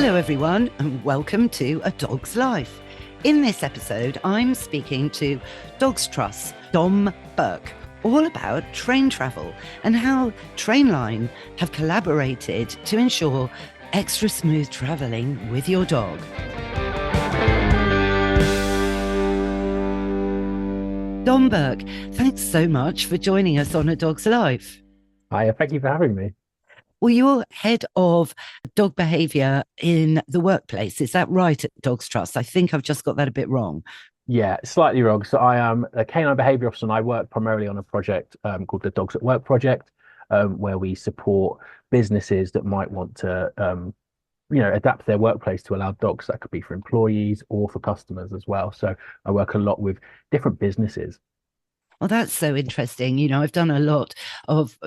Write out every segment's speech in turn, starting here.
Hello everyone and welcome to A Dog's Life. In this episode, I'm speaking to Dogs Trust's Dom Burke, all about train travel and how Trainline have collaborated to ensure extra smooth travelling with your dog. Dom Burke, thanks so much for joining us on A Dog's Life. Hi, thank you for having me. Well, you're head of dog behaviour in the workplace. Is that right at Dogs Trust? I think I've just got that a bit wrong. Yeah, slightly wrong. So I am a canine behaviour officer and I work primarily on a project called the Dogs at Work project, where we support businesses that might want to, adapt their workplace to allow dogs. That could be for employees or for customers as well. So I work a lot with different businesses. Well, that's so interesting. I've done a lot of,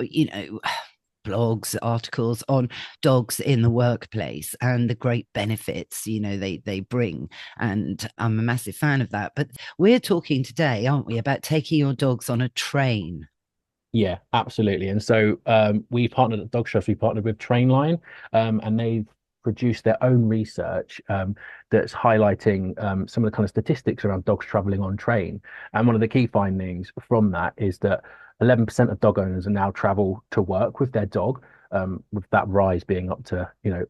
blogs, articles on dogs in the workplace and the great benefits, they bring. And I'm a massive fan of that. But we're talking today, aren't we, about taking your dogs on a train? Yeah, absolutely. And so we partnered at Dog Trust, we partnered with Trainline, and they've produced their own research that's highlighting some of the kind of statistics around dogs traveling on train. And one of the key findings from that is that 11% of dog owners are now travel to work with their dog, with that rise being up to,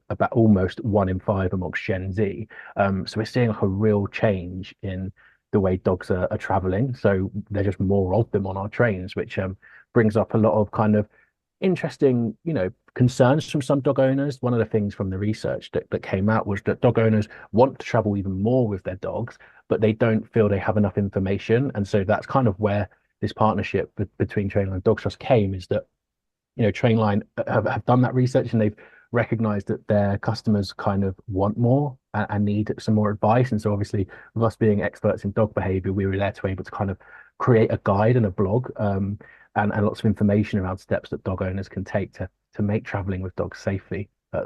about almost 1 in 5 amongst Gen Z. So we're seeing like a real change in the way dogs are traveling. So there's just more of them on our trains, which brings up a lot of kind of interesting, concerns from some dog owners. One of the things from the research that came out was that dog owners want to travel even more with their dogs, but they don't feel they have enough information. And so that's kind of where this partnership between Trainline and Dog Trust came, is that, Trainline have done that research and they've recognized that their customers kind of want more and need some more advice. And so obviously with us being experts in dog behavior, we were there to able to kind of create a guide and a blog, and lots of information around steps that dog owners can take to make traveling with dogs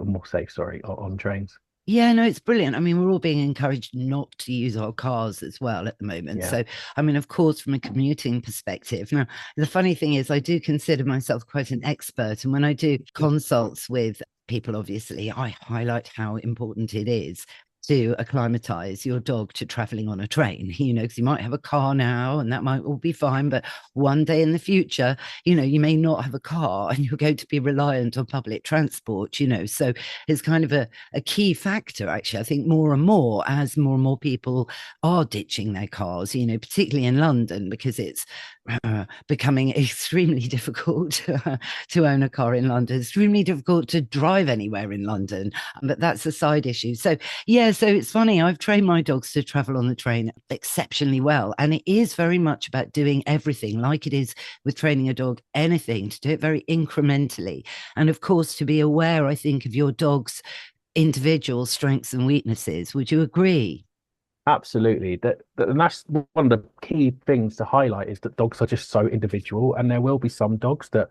more safe, sorry, on trains. Yeah, no, it's brilliant. I mean, we're all being encouraged not to use our cars as well at the moment. Yeah. So, I mean, of course, from a commuting perspective. Now, the funny thing is, I do consider myself quite an expert. And when I do consults with people, obviously, I highlight how important it is to acclimatize your dog to traveling on a train, because you might have a car now and that might all be fine. But one day in the future, you may not have a car and you're going to be reliant on public transport, So it's kind of a key factor, actually. I think more and more people are ditching their cars, particularly in London, because it's becoming extremely difficult to own a car in London, extremely difficult to drive anywhere in London. But that's a side issue. So, yeah, so it's funny. I've trained my dogs to travel on the train exceptionally well. And it is very much about doing everything like it is with training a dog, anything, to do it very incrementally. And of course, to be aware, I think, of your dog's individual strengths and weaknesses. Would you agree? Absolutely. And that's one of the key things to highlight, is that dogs are just so individual, and there will be some dogs that,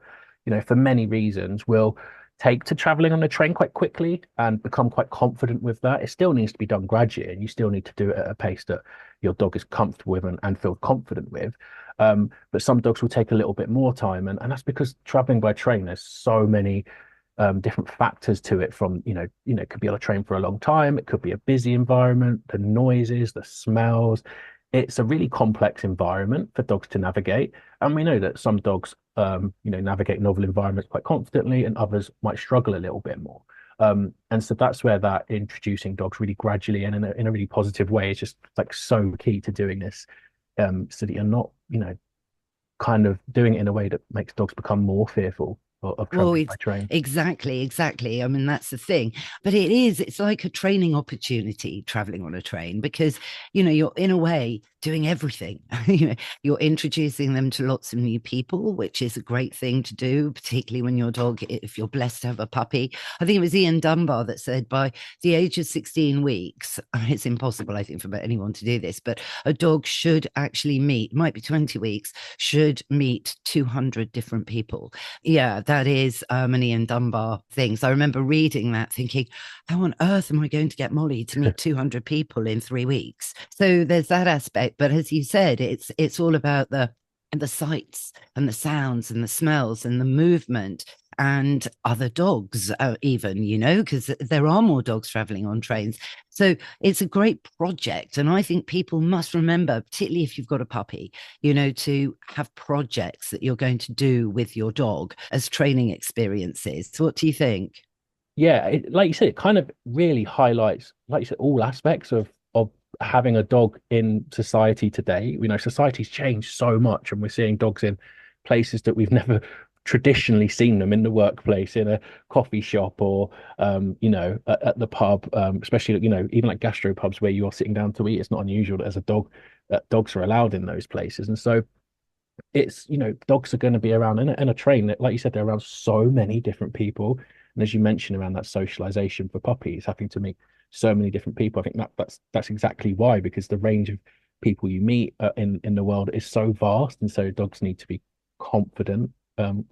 for many reasons, will take to traveling on the train quite quickly and become quite confident with that. It still needs to be done gradually, and you still need to do it at a pace that your dog is comfortable with and feel confident with. But some dogs will take a little bit more time, and that's because traveling by train, there's so many different factors to it. From it could be on a train for a long time, it could be a busy environment, the noises, the smells. It's a really complex environment for dogs to navigate, and we know that some dogs navigate novel environments quite confidently and others might struggle a little bit more. And so that's where that introducing dogs really gradually and in a really positive way is just like so key to doing this, so that you're not kind of doing it in a way that makes dogs become more fearful of Well, traveling it's by train. exactly. I mean, that's the thing. But it's like a training opportunity traveling on a train, because, you're in a way doing everything. You're introducing them to lots of new people, which is a great thing to do, particularly when your dog, if you're blessed to have a puppy. I think it was Ian Dunbar that said by the age of 16 weeks, it's impossible, I think, for anyone to do this, but a dog should actually meet, might be 20 weeks, should meet 200 different people. Yeah, that is an Ian Dunbar thing. So I remember reading that thinking, how on earth am I going to get Molly to meet 200 people in 3 weeks? So there's that aspect. But as you said, it's all about the sights and the sounds and the smells and the movement and other dogs, even, because there are more dogs traveling on trains. So it's a great project. And I think people must remember, particularly if you've got a puppy, to have projects that you're going to do with your dog as training experiences. So what do you think? Yeah, like you said, it kind of really highlights, like you said, all aspects of having a dog in society today. Society's changed so much, and we're seeing dogs in places that we've never traditionally seen them, in the workplace, in a coffee shop, or at the pub. Especially, even like gastropubs where you are sitting down to eat. It's not unusual that as a dog, that dogs are allowed in those places, and so it's dogs are going to be around in a train that, like you said, they're around so many different people, and as you mentioned, around that socialization for puppies, having to meet so many different people. I think that's exactly why, because the range of people you meet in the world is so vast, and so dogs need to be confident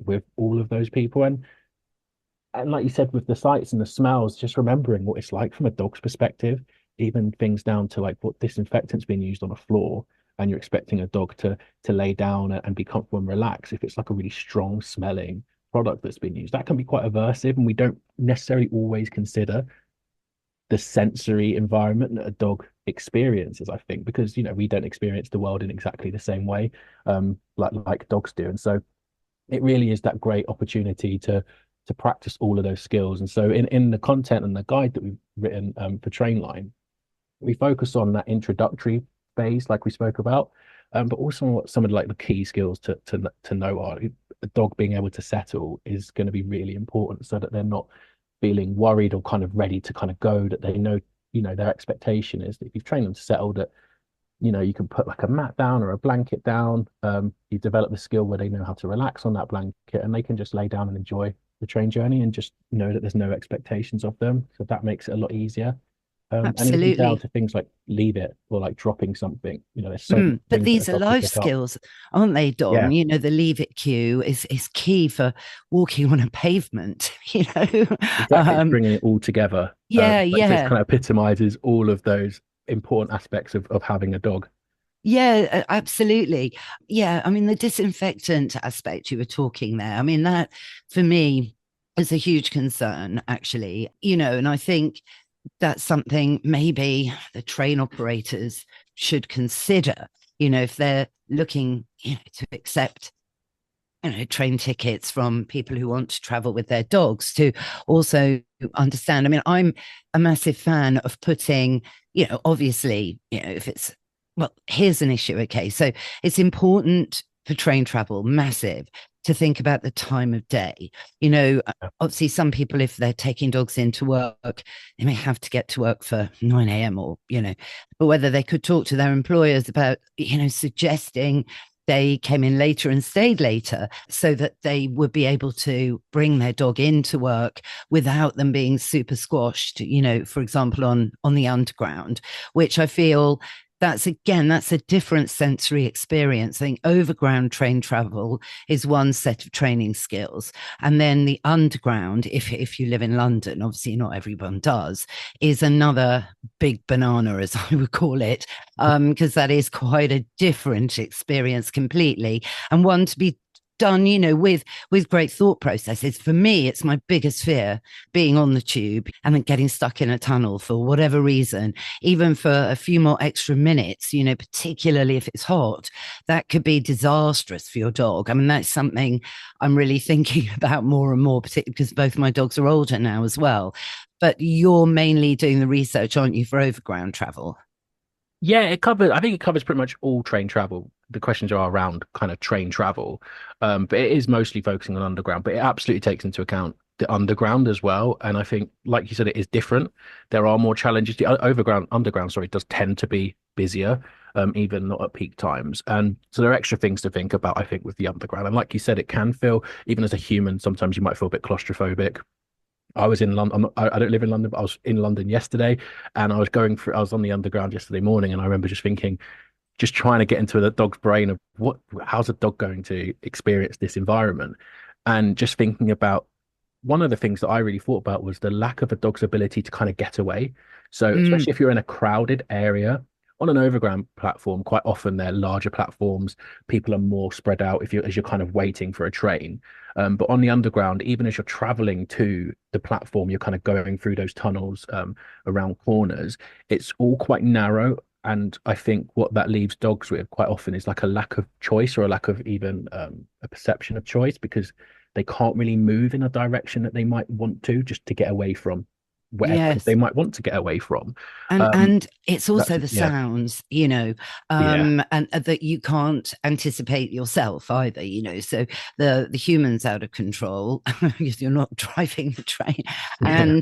with all of those people, and like you said, with the sights and the smells, just remembering what it's like from a dog's perspective, even things down to like what disinfectant's being used on a floor, and you're expecting a dog to lay down and be comfortable and relax. If it's like a really strong smelling product that's been used, that can be quite aversive, and we don't necessarily always consider the sensory environment that a dog experiences, I think, because we don't experience the world in exactly the same way, like dogs do. And so it really is that great opportunity to practice all of those skills. And so in the content and the guide that we've written for Trainline, we focus on that introductory phase, like we spoke about, but also what some of like the key skills to know are. A dog being able to settle is going to be really important, so that they're not feeling worried or kind of ready to kind of go. That they know, their expectation is that if you've trained them to settle, that you can put like a mat down or a blanket down. You develop the skill where they know how to relax on that blanket, and they can just lay down and enjoy the train journey, and just know that there's no expectations of them. So that makes it a lot easier. And even down Absolutely. to things like leave it, or like dropping something. There's so many But things that a these are dog can life pick up. skills, aren't they, Dom? Yeah, The leave it cue is key for walking on a pavement, exactly. It's bringing it all together. Yeah, Like so, it yeah. kind of epitomizes all of those important aspects of having a dog. Yeah, absolutely. Yeah, I mean, the disinfectant aspect you were talking there, I mean, that for me is a huge concern, actually, and I think that's something maybe the train operators should consider, if they're looking, to accept train tickets from people who want to travel with their dogs, to also understand. I mean, I'm a massive fan of putting, obviously, if it's, well, here's an issue. Okay. So it's important for train travel, massive, to think about the time of day. Obviously, some people, if they're taking dogs into work, they may have to get to work for 9 a.m. or, but whether they could talk to their employers about, suggesting they came in later and stayed later, so that they would be able to bring their dog into work without them being super squashed, for example, on the underground, which I feel that's a different sensory experience. I think overground train travel is one set of training skills. And then the underground, if you live in London, obviously not everyone does, is another big banana, as I would call it, because that is quite a different experience completely, and one to be done, with great thought processes. For me, it's my biggest fear, being on the tube and then getting stuck in a tunnel for whatever reason, even for a few more extra minutes, particularly if it's hot. That could be disastrous for your dog. I mean, that's something I'm really thinking about more and more, particularly because both my dogs are older now as well. But you're mainly doing the research, aren't you, for overground travel? Yeah, I think it covers pretty much all train travel. The questions are around kind of train travel. But it is mostly focusing on underground, but it absolutely takes into account the underground as well. And I think, like you said, it is different. There are more challenges. The underground, sorry, does tend to be busier, even not at peak times. And so there are extra things to think about, I think, with the underground. And like you said, it can feel, even as a human, sometimes you might feel a bit claustrophobic. I was in London. I don't live in London, but I was in London yesterday, and I was on the underground yesterday morning, and I remember just thinking, just trying to get into the dog's brain of how's a dog going to experience this environment, and just thinking about one of the things that I really thought about was the lack of a dog's ability to kind of get away. So Mm, especially if you're in a crowded area on an overground platform, quite often they're larger platforms. People are more spread out if you're kind of waiting for a train. But on the underground, even as you're traveling to the platform, you're kind of going through those tunnels around corners. It's all quite narrow. And I think what that leaves dogs with quite often is like a lack of choice or a lack of even a perception of choice because they can't really move in a direction that they might want to just to get away from whatever it is they Yes. might want to get away from. And Um, and it's also that's the yeah, sounds, yeah, and that you can't anticipate yourself either, So the human's out of control because you're not driving the train, yeah,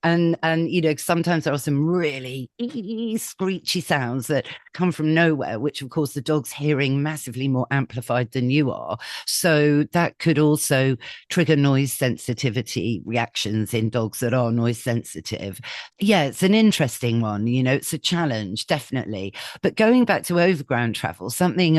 and sometimes there are some really screechy sounds that come from nowhere, which of course the dog's hearing massively more amplified than you are. So that could also trigger noise sensitivity reactions in dogs that are noise sensitive. Yeah, it's an interesting one. It's a challenge, definitely. But going back to overground travel, something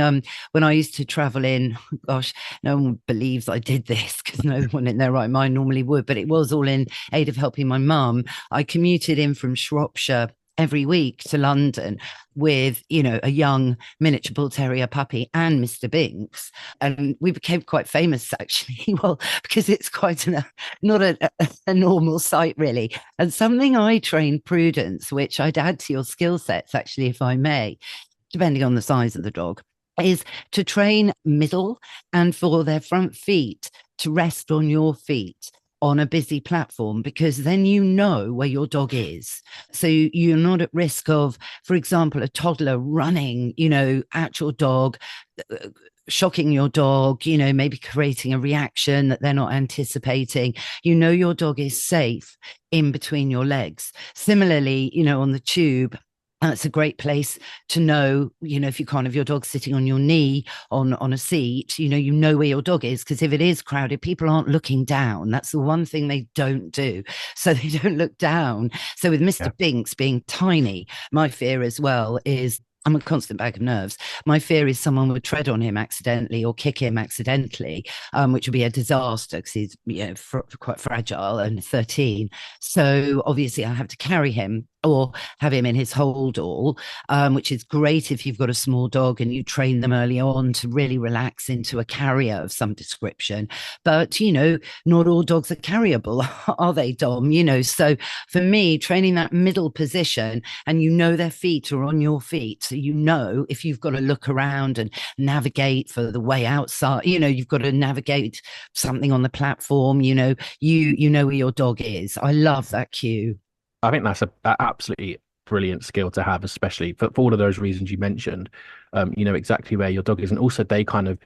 when I used to travel in, gosh, no one believes I did this because no one in their right mind normally would, but it was all in aid of helping my mum. I commuted in from Shropshire every week to London with, a young miniature bull terrier puppy and Mr. Binks. And we became quite famous actually. Well, because it's quite not a normal sight really. And something I trained Prudence, which I'd add to your skill sets actually, if I may, depending on the size of the dog, is to train middle and for their front feet to rest on your feet on a busy platform, because then you know where your dog is. So you're not at risk of, for example, a toddler running, at your dog, shocking your dog, maybe creating a reaction that they're not anticipating. Your dog is safe in between your legs. Similarly, on the tube, it's a great place to know, if you can't have your dog sitting on your knee on a seat, you know where your dog is, because if it is crowded, people aren't looking down. That's the one thing they don't do. So they don't look down. So with yeah, Mr. Binks being tiny, my fear as well is I'm a constant bag of nerves. My fear is someone would tread on him accidentally or kick him accidentally, which would be a disaster because he's quite fragile and 13. So obviously I have to carry him or have him in his hold all, which is great if you've got a small dog and you train them early on to really relax into a carrier of some description. But, not all dogs are carryable, are they, Dom? So for me, training that middle position and their feet are on your feet. So if you've got to look around and navigate for the way outside, you've got to navigate something on the platform, you know where your dog is. I love that cue. I think that's a absolutely brilliant skill to have, especially for all of those reasons you mentioned. You know exactly where your dog is, and also they kind of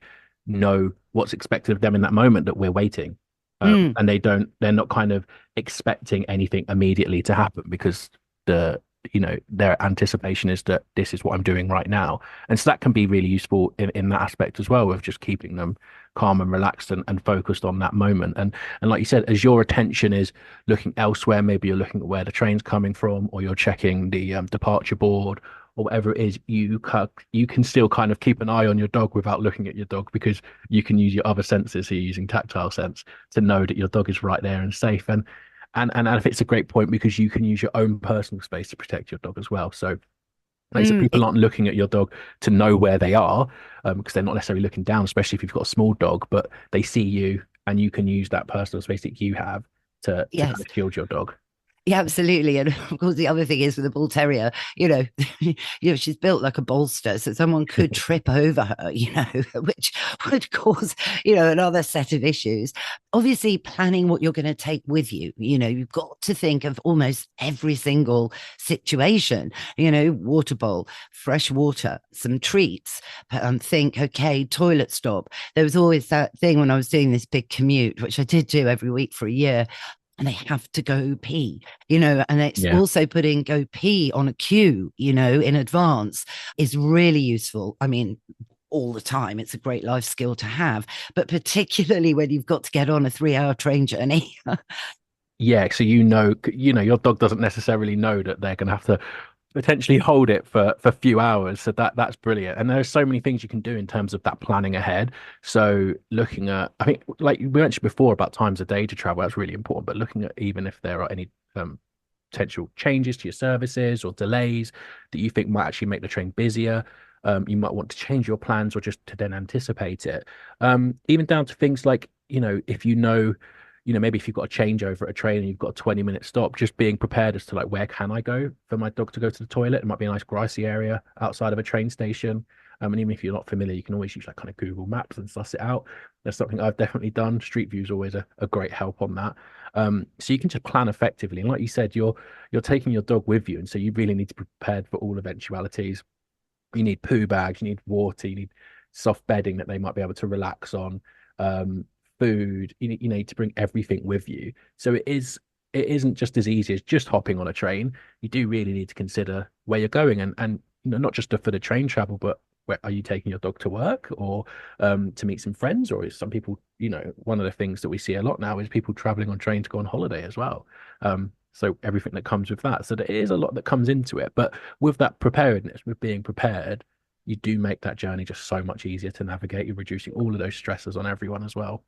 know what's expected of them in that moment that we're waiting. Mm. And they're not kind of expecting anything immediately to happen because their anticipation is that this is what I'm doing right now. And so that can be really useful in that aspect as well, of just keeping them calm and relaxed and focused on that moment. And like you said, as your attention is looking elsewhere, maybe you're looking at where the train's coming from, or you're checking the departure board, or whatever it is, you can still kind of keep an eye on your dog without looking at your dog, because you can use your other senses, so you're using tactile sense to know that your dog is right there and safe. And I think it's a great point because you can use your own personal space to protect your dog as well. So like I said, Mm. people aren't looking at your dog to know where they are, because they're not necessarily looking down, especially if you've got a small dog, but they see you and you can use that personal space that you have to kind Yes. of shield your dog. Yeah, absolutely. And of course, the other thing is with a bull terrier, she's built like a bolster, so someone could trip over her, which would cause, another set of issues. Obviously, planning what you're going to take with you, you've got to think of almost every single situation, water bowl, fresh water, some treats, think, okay, toilet stop. There was always that thing when I was doing this big commute, which I did do every week for a year, and they have to go pee, and it's Yeah. also putting go pee on a queue, in advance is really useful. I mean, all the time. It's a great life skill to have, but particularly when you've got to get on a 3-hour train journey. Yeah, so your dog doesn't necessarily know that they're going to have to potentially hold it for a few hours. So that's brilliant. And there's so many things you can do in terms of that planning ahead. So looking at, I think, like we mentioned before about times a day to travel, that's really important. But looking at even if there are any potential changes to your services or delays that you think might actually make the train busier. You might want to change your plans or just to then anticipate it. Even down to things like, if maybe if you've got a changeover at a train and you've got a 20-minute stop, just being prepared as to like, where can I go for my dog to go to the toilet? It might be a nice grassy area outside of a train station. And even if you're not familiar, you can always use like kind of Google Maps and suss it out. That's something I've definitely done. Street View is always a great help on that. So you can just plan effectively. And like you said, you're taking your dog with you. And so you really need to be prepared for all eventualities. You need poo bags, you need water, you need soft bedding that they might be able to relax on, food. You need to bring everything with you. So it isn't just as easy as just hopping on a train. You do really need to consider where you're going and not just for the train travel, but where are you taking your dog to work or to meet some friends? Or is some people, one of the things that we see a lot now is people traveling on train to go on holiday as well. So everything that comes with that. So there is a lot that comes into it. But with that preparedness, with being prepared, you do make that journey just so much easier to navigate. You're reducing all of those stresses on everyone as well.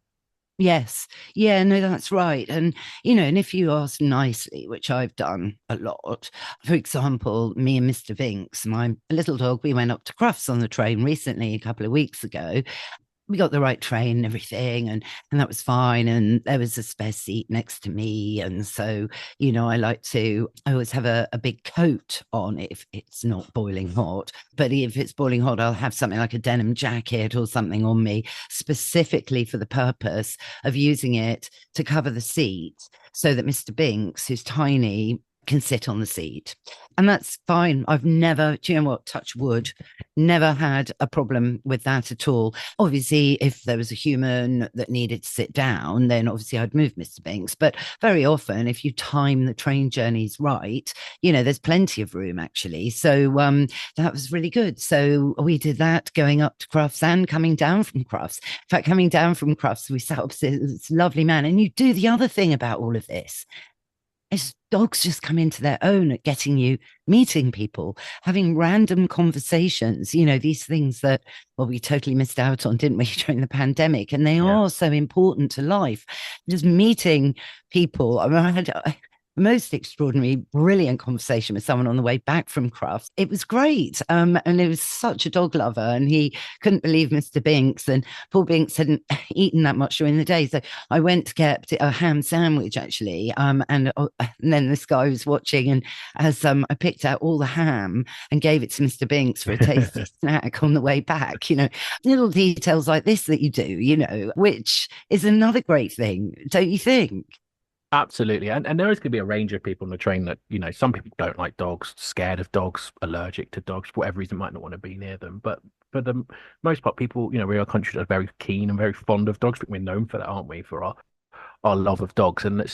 Yes. Yeah, no, that's right. And if you ask nicely, which I've done a lot, for example, me and Mr. Vinks, my little dog, we went up to Crufts on the train recently, a couple of weeks ago. We got the right train and everything, and that was fine. And there was a spare seat next to me. And so, I always have a big coat on if it's not boiling hot. But if it's boiling hot, I'll have something like a denim jacket or something on me, specifically for the purpose of using it to cover the seat so that Mr. Binks, who's tiny, can sit on the seat. And that's fine. I've never, do you know what, touch wood, never had a problem with that at all. Obviously, if there was a human that needed to sit down, then obviously I'd move Mr. Binks. But very often, if you time the train journeys right, there's plenty of room actually. So that was really good. So we did that going up to Crufts and coming down from Crufts. In fact, coming down from Crufts, we sat opposite this lovely man. And you do the other thing about all of this is dogs just come into their own at getting you meeting people, having random conversations, these things that, well, we totally missed out on, didn't we, during the pandemic? And they are so important to life. Just meeting people. I mean, I had most extraordinary, brilliant conversation with someone on the way back from Crufts. It was great. And it was such a dog lover. And he couldn't believe Mr. Binks. And poor Binks hadn't eaten that much during the day. So I went to get a ham sandwich, actually. And then this guy was watching. And as I picked out all the ham and gave it to Mr. Binks for a tasty snack on the way back, little details like this that you do, which is another great thing, don't you think? Absolutely. And there is going to be a range of people on the train that, some people don't like dogs, scared of dogs, allergic to dogs, for whatever reason, might not want to be near them. But for the most part, people, we're a country that's very keen and very fond of dogs. I think we're known for that, aren't we? For our love of dogs. And they're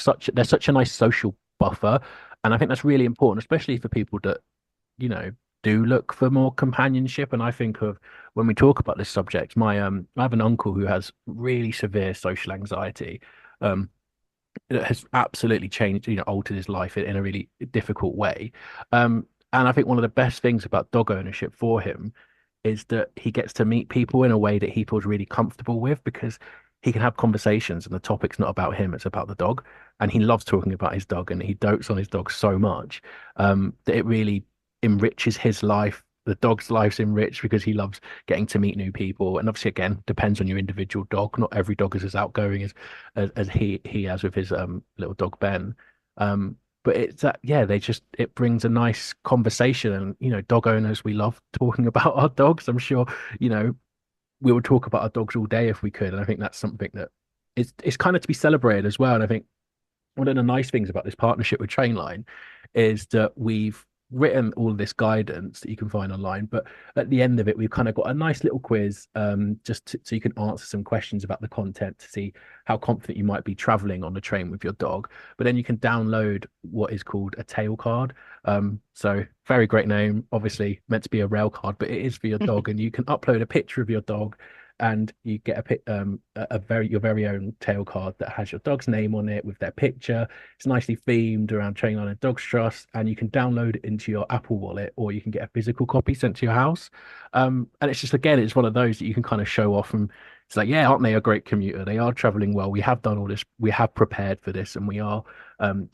such a nice social buffer. And I think that's really important, especially for people that, do look for more companionship. And I think of when we talk about this subject, I have an uncle who has really severe social anxiety. It has absolutely changed, altered his life in a really difficult way. And I think one of the best things about dog ownership for him is that he gets to meet people in a way that he feels really comfortable with because he can have conversations and the topic's not about him, it's about the dog. And he loves talking about his dog and he dotes on his dog so much that it really enriches his life. The dog's life's enriched because he loves getting to meet new people. And obviously, again, depends on your individual dog. Not every dog is as outgoing as he has with his little dog Ben. But it's that, yeah, it brings a nice conversation. And, dog owners, we love talking about our dogs. I'm sure, we would talk about our dogs all day if we could. And I think that's something that it's kind of to be celebrated as well. And I think one of the nice things about this partnership with Trainline is that we've written all of this guidance that you can find online, but at the end of it we've kind of got a nice little quiz so you can answer some questions about the content to see how confident you might be traveling on the train with your dog. But then you can download what is called a tail card. So very great name, obviously meant to be a rail card, but it is for your dog. And you can upload a picture of your dog and you get your very own tail card that has your dog's name on it with their picture. It's nicely themed around Trainline and Dogs Trust, and you can download it into your Apple Wallet, or you can get a physical copy sent to your house. And it's just, again, it's one of those that you can kind of show off, and it's like, yeah, aren't they a great commuter? They are traveling well. We have done all this. We have prepared for this, and we are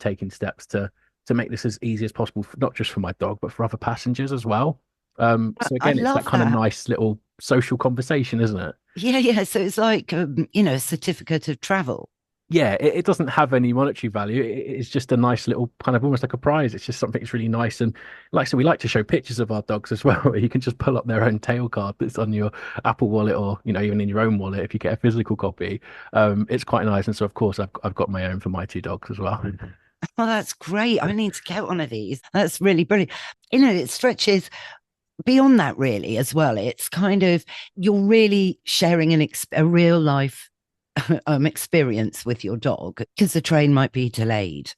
taking steps to to make this as easy as possible, for, not just for my dog, but for other passengers as well. So I again, it's that love kind of that. nice little social conversation, isn't it? Yeah, yeah. So it's like, a certificate of travel. Yeah, it doesn't have any monetary value. It's just a nice little kind of almost like a prize. It's just something that's really nice. And like I said, we like to show pictures of our dogs as well. You can just pull up their own tail card that's on your Apple Wallet or, even in your own wallet if you get a physical copy. It's quite nice. And so, of course, I've got my own for my two dogs as well. Oh, that's great. I need to get one of these. That's really brilliant. It stretches beyond that really as well. It's kind of, you're really sharing a real life experience with your dog because the train might be delayed.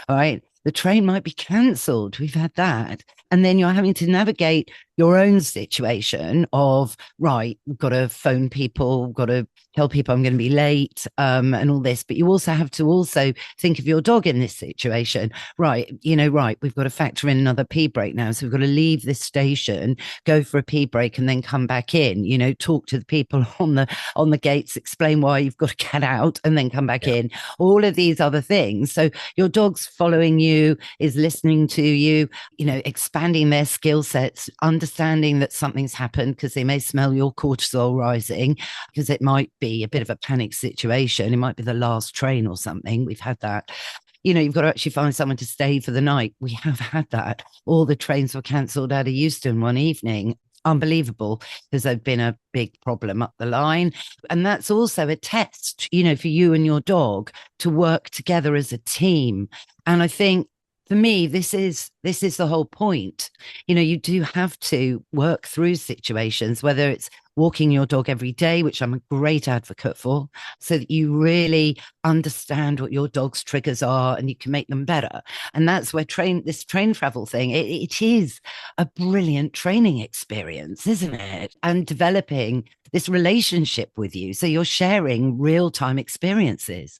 All right. The train might be cancelled. We've had that. And then you're having to navigate your own situation of, right, we've got to phone people, got to tell people I'm going to be late, and all this. But you also have to also think of your dog in this situation. Right, right, we've got to factor in another pee break now. So we've got to leave this station, go for a pee break, and then come back in, talk to the people on the gates, explain why you've got to get out and then come back Yeah. in, all of these other things. So your dog's following you, is listening to you, expanding their skill sets, understanding that something's happened because they may smell your cortisol rising because it might be a bit of a panic situation. It might be the last train or something. We've had that. You've got to actually find someone to stay for the night. We have had that. All the trains were cancelled out of Euston one evening. Unbelievable, because there'd been a big problem up the line. And that's also a test, for you and your dog to work together as a team. And I think for me, this is the whole point. You do have to work through situations, whether it's walking your dog every day, which I'm a great advocate for, so that you really understand what your dog's triggers are and you can make them better. And that's where this train travel thing, it is a brilliant training experience, isn't it? And developing this relationship with you. So you're sharing real-time experiences.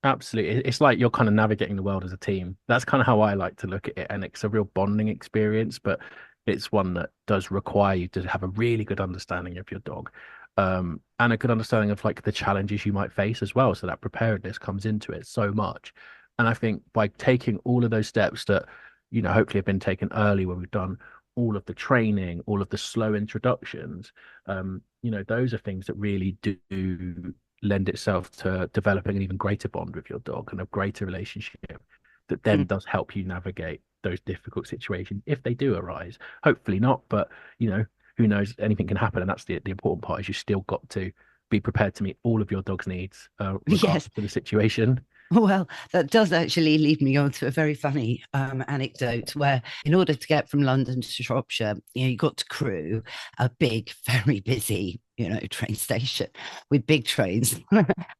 Absolutely. It's like you're kind of navigating the world as a team. That's kind of how I like to look at it. And it's a real bonding experience, but it's one that does require you to have a really good understanding of your dog, and a good understanding of like the challenges you might face as well. So that preparedness comes into it so much. And I think by taking all of those steps that, hopefully have been taken early where we've done all of the training, all of the slow introductions, those are things that really do lend itself to developing an even greater bond with your dog and a greater relationship that then Mm. does help you navigate those difficult situations if they do arise. Hopefully not, but who knows? Anything can happen, and that's the important part. Is you still got to be prepared to meet all of your dog's needs, Yes. regardless of the situation. Well, that does actually lead me on to a very funny anecdote where, in order to get from London to Shropshire, you got to Crewe, a big, very busy, train station with big trains.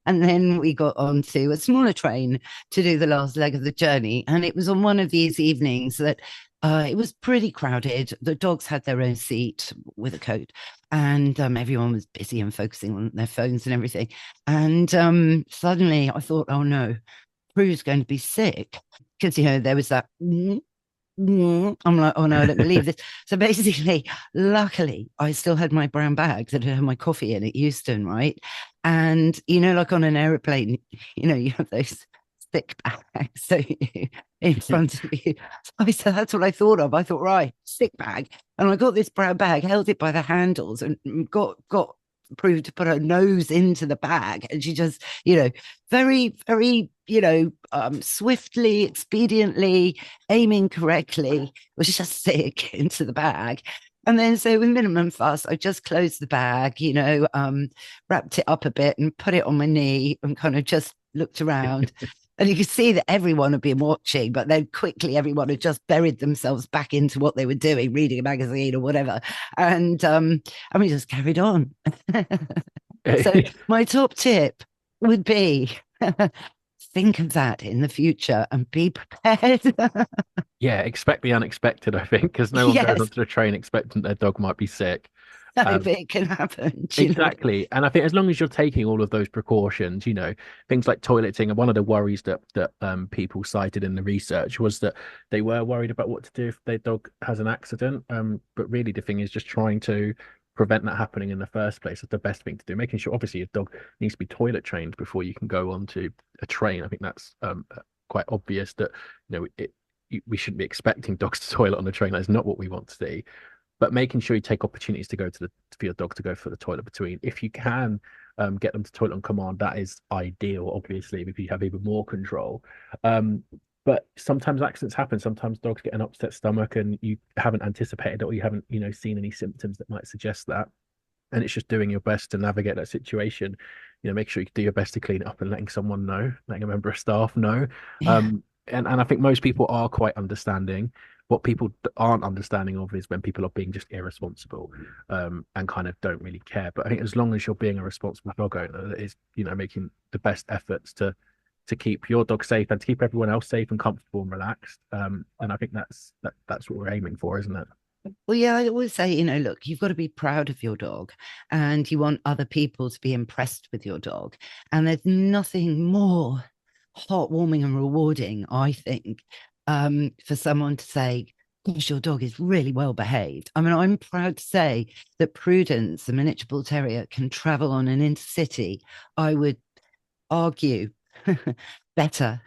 And then we got onto a smaller train to do the last leg of the journey. And it was on one of these evenings that it was pretty crowded. The dogs had their own seat with a coat, and everyone was busy and focusing on their phones and everything. And suddenly I thought, oh no, Prue's going to be sick because, there was that. I'm like, oh no, I don't believe this. So basically, luckily, I still had my brown bag that had my coffee in at Euston, right? And, like on an aeroplane, you have those thick bags so in front of you. So I said, that's what I thought of. I thought, right, stick bag. And I got this brown bag, held it by the handles, and got Prue to put her nose into the bag, and she just, very, very, swiftly, expediently, aiming correctly, was just stick into the bag. And then, so with minimum fuss, I just closed the bag, wrapped it up a bit and put it on my knee and kind of just looked around. And you could see that everyone had been watching, but then quickly everyone had just buried themselves back into what they were doing, reading a magazine or whatever. And we just carried on. So my top tip would be think of that in the future and be prepared. Yeah, expect the unexpected, I think, because no one goes Yes, onto the train expecting their dog might be sick. no, but Um, it can happen. Do you know what I mean? exactly. And I think as long as you're taking all of those precautions, things like toileting, and one of the worries that people cited in the research was that they were worried about what to do if their dog has an accident. But really the thing is just trying to prevent that happening in the first place is the best thing to do. Making sure obviously your dog needs to be toilet trained before you can go onto a train. I think that's quite obvious that we shouldn't be expecting dogs to toilet on the train. That's not what we want to see. But making sure you take opportunities to go to the for your dog to go for the toilet between. If you can get them to toilet on command, that is ideal, obviously, if you have even more control. Um, but sometimes accidents happen. Sometimes dogs get an upset stomach and you haven't anticipated it, or you haven't, seen any symptoms that might suggest that. And it's just doing your best to navigate that situation. Make sure you do your best to clean it up and letting someone know, letting a member of staff know. Yeah. And I think most people are quite understanding. What people aren't understanding of is when people are being just irresponsible, and kind of don't really care. But I think as long as you're being a responsible dog owner that is, making the best efforts to keep your dog safe and to keep everyone else safe and comfortable and relaxed. And I think that's what we're aiming for, isn't it? Well, yeah, I always say, look, you've got to be proud of your dog and you want other people to be impressed with your dog. And there's nothing more heartwarming and rewarding, I think, for someone to say, gosh, your dog is really well behaved. I mean, I'm proud to say that Prudence, the miniature bull terrier, can travel on an intercity, I would argue, better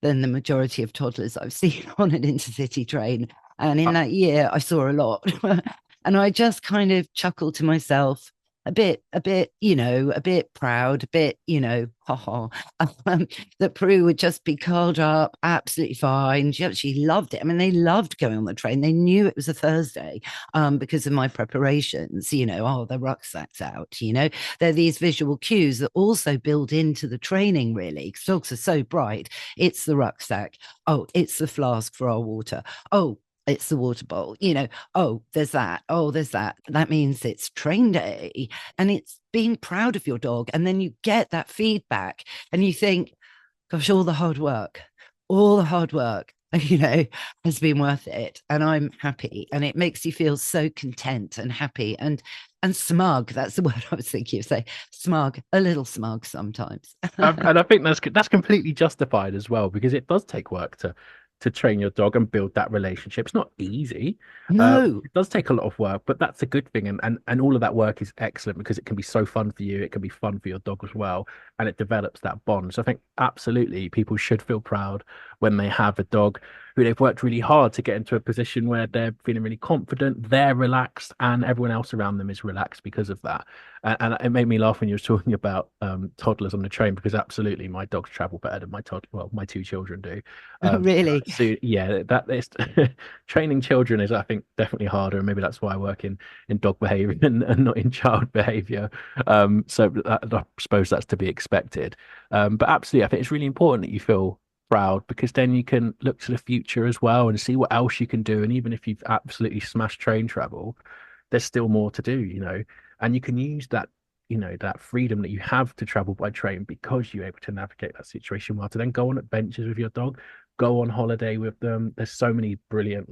than the majority of toddlers I've seen on an intercity train. And in that year, I saw a lot. And I just kind of chuckled to myself, a bit, a bit proud, a bit, haha, that Prue would just be curled up, absolutely fine. She loved it. I mean, they loved going on the train. They knew it was a Thursday because of my preparations, oh, the rucksack's out, They're these visual cues that also build into the training, really, because dogs are so bright. It's the rucksack. Oh, it's the flask for our water. Oh, it's the water bowl, oh, there's that. Oh, there's that. That means it's train day. And it's being proud of your dog. And then you get that feedback and you think, gosh, all the hard work, has been worth it. And I'm happy. And it makes you feel so content and happy and smug. That's the word I was thinking of saying. Smug, a little smug sometimes. And I think that's completely justified as well, because it does take work to train your dog and build that relationship. It's not easy. No. It does take a lot of work, but that's a good thing. And all of that work is excellent because it can be so fun for you. It can be fun for your dog as well. And it develops that bond. So I think absolutely people should feel proud when they have a dog who they've worked really hard to get into a position where they're feeling really confident, they're relaxed, and everyone else around them is relaxed because of that. And it made me laugh when you were talking about toddlers on the train, because absolutely my dogs travel better than my two children do. Really. So yeah, that is training children is, I think, definitely harder, and maybe that's why I work in dog behavior and not in child behavior. So I suppose that's to be expected. But absolutely, I think it's really important that you feel proud, because then you can look to the future as well and see what else you can do. And even if you've absolutely smashed train travel, there's still more to do, and you can use that, that freedom that you have to travel by train, because you're able to navigate that situation well, to then go on adventures with your dog, go on holiday with them. There's so many brilliant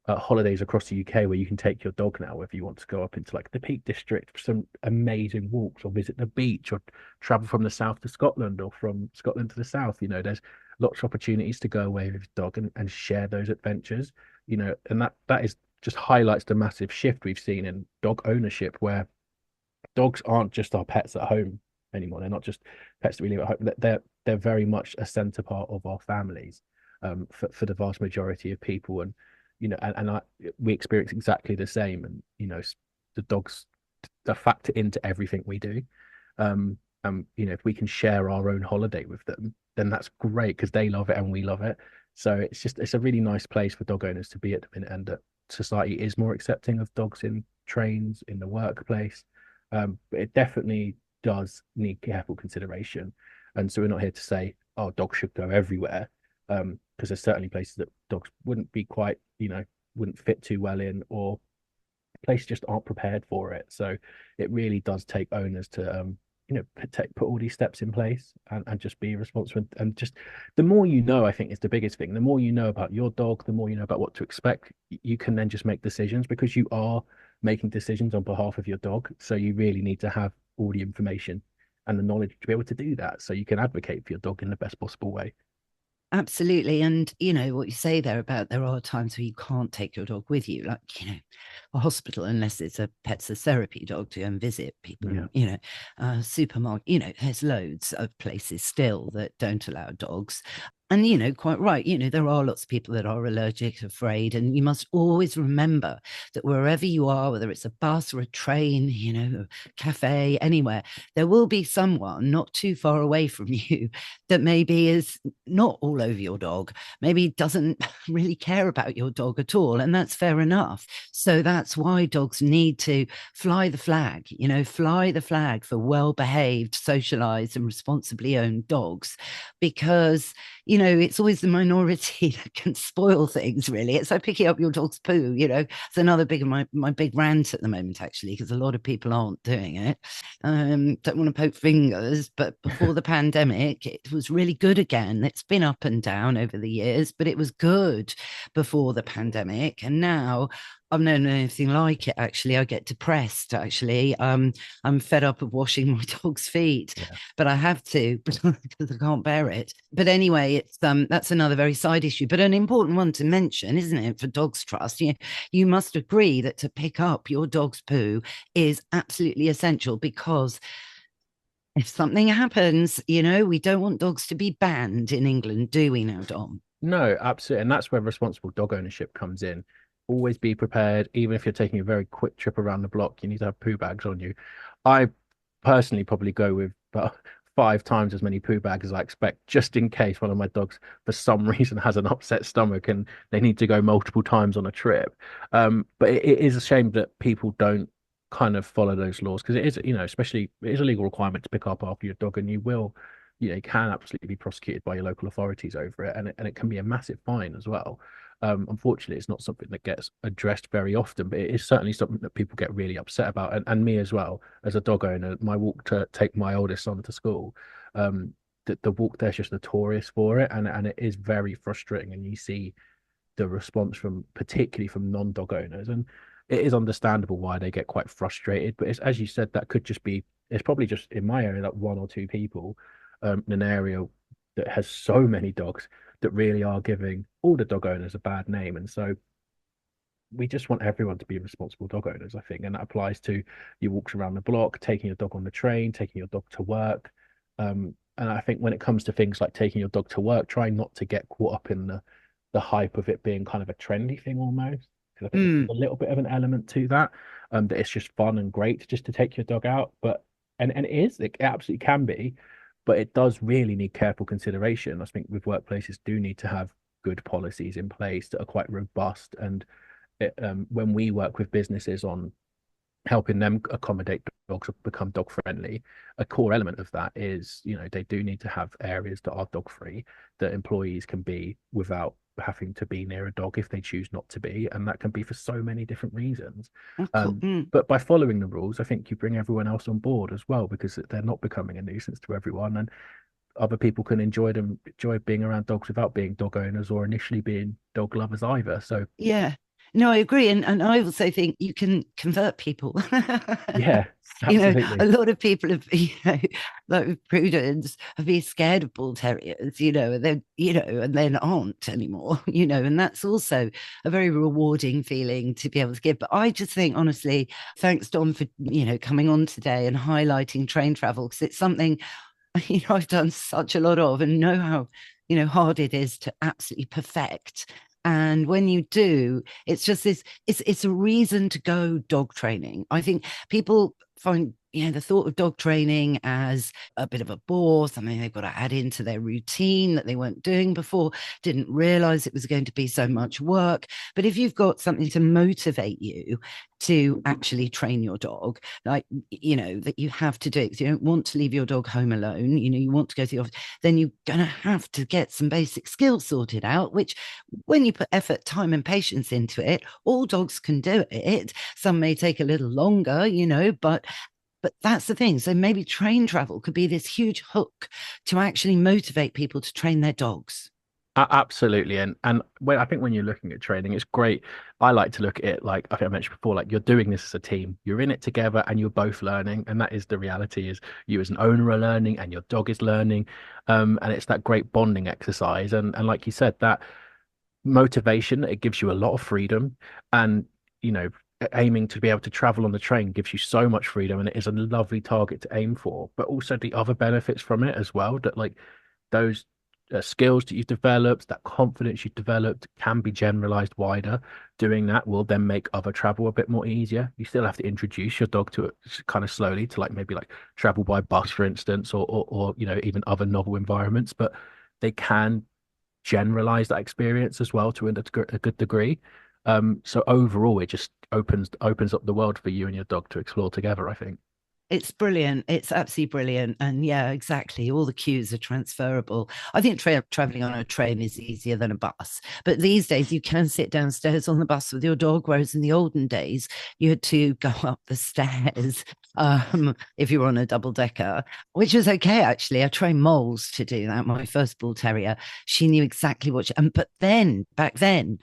holidays across the UK where you can take your dog now, if you want to go up into like the Peak District for some amazing walks, or visit the beach, or travel from the south to Scotland, or from Scotland to the south. There's lots of opportunities to go away with your dog and share those adventures, and that is just highlights the massive shift we've seen in dog ownership, where dogs aren't just our pets at home anymore. They're not just pets that we leave at home. They're very much a center part of our families, for the vast majority of people. And we experience exactly the same. And the dogs, they factor into everything we do. If we can share our own holiday with them, then that's great, because they love it and we love it. So it's a really nice place for dog owners to be at the minute, and that society is more accepting of dogs in trains, in the workplace. But it definitely does need careful consideration. And so we're not here to say, oh, dogs should go everywhere, because there's certainly places that dogs wouldn't be quite, wouldn't fit too well in, or places just aren't prepared for it. So it really does take owners to put all these steps in place, and just be responsible. And just the more I think, is the biggest thing. The more you know about your dog, the more you know about what to expect, you can then just make decisions, because you are making decisions on behalf of your dog. So you really need to have all the information and the knowledge to be able to do that, so you can advocate for your dog in the best possible way. Absolutely. And what you say there about, there are times where you can't take your dog with you, like, a hospital, unless it's a pets a therapy dog to go and visit people. Yeah. Supermarket, there's loads of places still that don't allow dogs. And, quite right, there are lots of people that are allergic, afraid, and you must always remember that wherever you are, whether it's a bus or a train, a cafe, anywhere, there will be someone not too far away from you that maybe is not all over your dog, maybe doesn't really care about your dog at all. And that's fair enough. So that's why dogs need to fly the flag, fly the flag for well-behaved, socialized, and responsibly owned dogs, because it's always the minority that can spoil things, really. It's like picking up your dog's poo, It's another big, my big rant at the moment, actually, because a lot of people aren't doing it. Don't want to poke fingers, but before the pandemic, it was really good again. It's been up and down over the years, but it was good before the pandemic. And now I've known anything like it, actually. I get depressed, actually. I'm fed up of washing my dog's feet, Yeah. but I have to because I can't bear it. But anyway, it's that's another very side issue, but an important one to mention, isn't it, for Dogs Trust? You must agree that to pick up your dog's poo is absolutely essential, because if something happens, we don't want dogs to be banned in England, do we now, Dom? No, absolutely. And that's where responsible dog ownership comes in. Always be prepared, even if you're taking a very quick trip around the block, you need to have poo bags on you. I personally probably go with about 5 times as many poo bags as I expect, just in case one of my dogs, for some reason, has an upset stomach and they need to go multiple times on a trip. But it is a shame that people don't kind of follow those laws, because it is, especially it is a legal requirement to pick up after your dog, and you will, you can absolutely be prosecuted by your local authorities over it, and it can be a massive fine as well. Unfortunately, it's not something that gets addressed very often, but it is certainly something that people get really upset about, and me as well as a dog owner. My walk to take my oldest son to school, the walk there's just notorious for it, and it is very frustrating. And you see the response from particularly from non-dog owners, and it is understandable why they get quite frustrated. But it's, as you said, that could just be, it's probably just in my area like one or two people in an area that has so many dogs that really are giving all the dog owners a bad name. And so we just want everyone to be responsible dog owners, I think. And that applies to your walks around the block, taking your dog on the train, taking your dog to work. And I think when it comes to things like taking your dog to work, trying not to get caught up in the hype of it being kind of a trendy thing almost. Because I think there's Mm. a little bit of an element to that, that it's just fun and great just to take your dog out. But and it absolutely can be, but it does really need careful consideration. I think with workplaces do need to have good policies in place that are quite robust. And when we work with businesses on helping them accommodate dogs or become dog friendly, a core element of that is, they do need to have areas that are dog free, that employees can be without having to be near a dog if they choose not to be. And that can be for so many different reasons. Oh, cool. Mm. But by following the rules, I think you bring everyone else on board as well, because they're not becoming a nuisance to everyone. And other people can enjoy being around dogs without being dog owners or initially being dog lovers either. So Yeah. No, I agree. And I also think you can convert people. yeah, A absolutely. lot of people have, like with Prudence, have been scared of bull terriers, and then aren't anymore, and that's also a very rewarding feeling to be able to give. But I just think, honestly, thanks, Dom, for, coming on today and highlighting train travel, because it's something, I've done such a lot of and know how, hard it is to absolutely perfect. And when you do, it's just this, it's a reason to go dog training. I think people find, the thought of dog training as a bit of a bore, something they've got to add into their routine that they weren't doing before, didn't realize it was going to be so much work. But if you've got something to motivate you to actually train your dog, like, that you have to do it, because you don't want to leave your dog home alone, you want to go to the office, then you're going to have to get some basic skills sorted out, which when you put effort, time, and patience into it, all dogs can do it. Some may take a little longer, but that's the thing. So maybe train travel could be this huge hook to actually motivate people to train their dogs. Absolutely, and when I think when you're looking at training, it's great. I like to look at it like I think I mentioned before, like you're doing this as a team. You're in it together, and you're both learning. And that is the reality: is you as an owner are learning, and your dog is learning. And it's that great bonding exercise. And like you said, that motivation, it gives you a lot of freedom, and you know, aiming to be able to travel on the train gives you so much freedom, and it is a lovely target to aim for. But also the other benefits from it as well, that like those skills that you've developed, that confidence you've developed can be generalized wider. Doing that will then make other travel a bit more easier. You still have to introduce your dog to it kind of slowly to like maybe like travel by bus, for instance, or you know, even other novel environments, but they can generalize that experience as well to a good degree. So overall, it just opens up the world for you and your dog to explore together, I think. It's brilliant. It's absolutely brilliant. And yeah, exactly. All the cues are transferable. I think traveling on a train is easier than a bus. But these days, you can sit downstairs on the bus with your dog, whereas in the olden days, you had to go up the stairs if you were on a double decker, which was okay, actually. I trained Moles to do that. My first bull terrier, she knew exactly what but then, back then,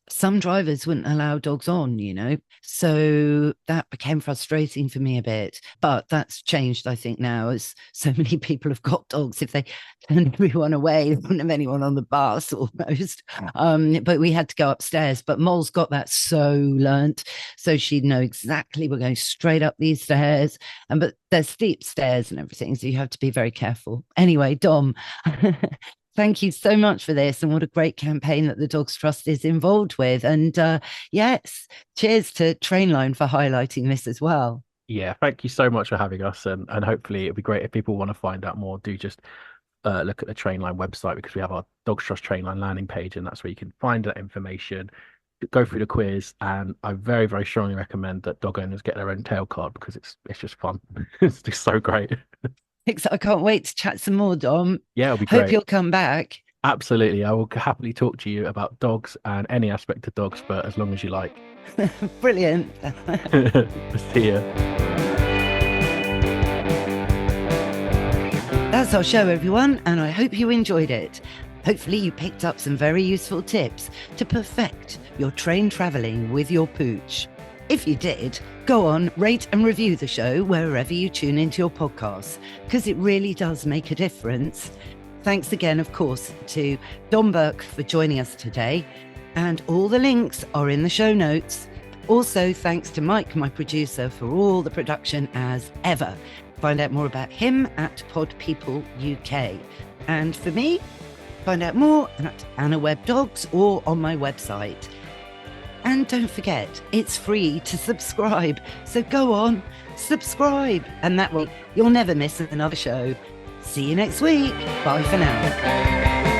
some drivers wouldn't allow dogs on, you know, so that became frustrating for me a bit. But that's changed, I think, now, as so many people have got dogs. If they turn everyone away, they wouldn't have anyone on the bus almost. But we had to go upstairs. But Mole's got that so learnt, so she'd know exactly we're going straight up these stairs. But there's steep stairs and everything, so you have to be very careful. Anyway, Dom. Thank you so much for this, and what a great campaign that the Dogs Trust is involved with. And yes, cheers to Trainline for highlighting this as well. Yeah, thank you so much for having us, and hopefully it'd be great if people want to find out more. Do just look at the Trainline website, because we have our Dogs Trust Trainline landing page, and that's where you can find that information. Go through the quiz, and I very, very strongly recommend that dog owners get their own tail card, because it's just fun. It's just so great. I can't wait to chat some more, Dom. Yeah, it'll be Hope great. you'll come back. Absolutely. I will happily talk to you about dogs and any aspect of dogs for as long as you like. Brilliant. See ya. That's our show, everyone, and I hope you enjoyed it. Hopefully you picked up some very useful tips to perfect your train traveling with your pooch. If you did, go on, rate and review the show wherever you tune into your podcasts, because it really does make a difference. Thanks again, of course, to Dom Burke for joining us today, and all the links are in the show notes. Also, thanks to Mike, my producer, for all the production as ever. Find out more about him at Pod People UK. And for me, find out more at Anna Webb Dogs or on my website. And don't forget, it's free to subscribe. So go on, subscribe. And that way, you'll never miss another show. See you next week. Bye for now.